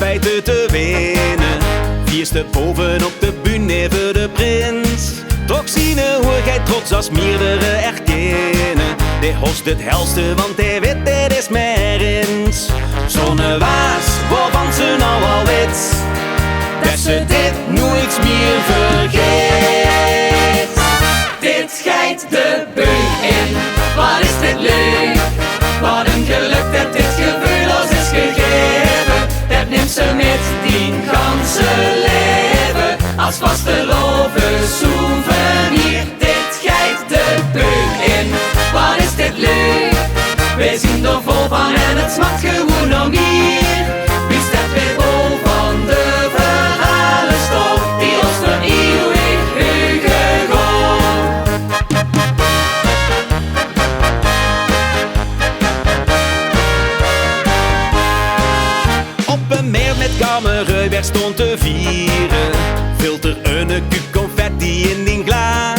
feiten te winnen. Vierste bovenop de bühne voor de prins. Toch zien hoe gij trots als meerdere erkennen. Die host het helste, want hij weet dit is meer eens. Zo'n waas, waarvan ze nou al weet dat ze dit nooit meer vergeet. Dit geit de beuk in, wat is dit leuk? Wat een geluk dat dit gevoel ons is gegeven. Dat neemt ze met die ganse leven als vasteloven souvenir. Dit geit de beuk in, wat is dit leuk? Wij zien er vol van en het smaakt gewoon nog meer. Wie staat weer vol van de verhalenstof die ons voor eeuwig heugen gaan. Op een meer met kamerui werd stond te vieren. Filter een kuub confetti in die glaas.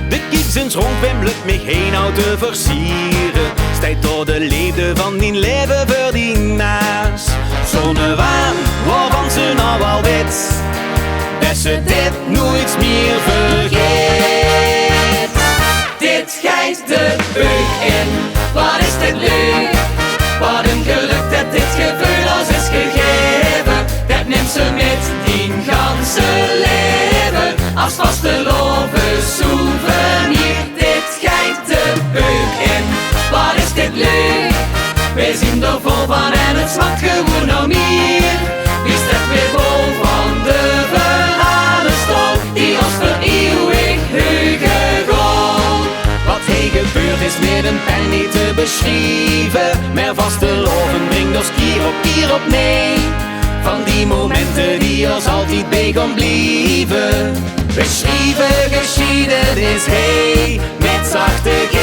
De kiezens rond Wim lukt mij geen hout te versieren. Stijt door de leefde van die leven voor die naas. Zo'n waan, waarvan ze nou al weet dat ze dit nooit meer vergeet. Dit geit de beuk in, wat is dit leuk? Wat een geluk dat dit gevoel ons is gegeven. Dat neemt ze met die ganse leven als vasteloven souvenir. Dit geit de beuk in, wat is dit leuk? Wij zien er vol van en het smaakt gewoon nog meer. Wie staat weer vol van de verhalenstof die ons voor eeuwig heugen gaan. Wat hij gebeurd is met een pen niet te beschrijven. Maar vasteloven brengt ons keer op nee. Van die momenten die ons altijd bij gaan blijven. Beschrijven geschiedenis, hey, met zachte G.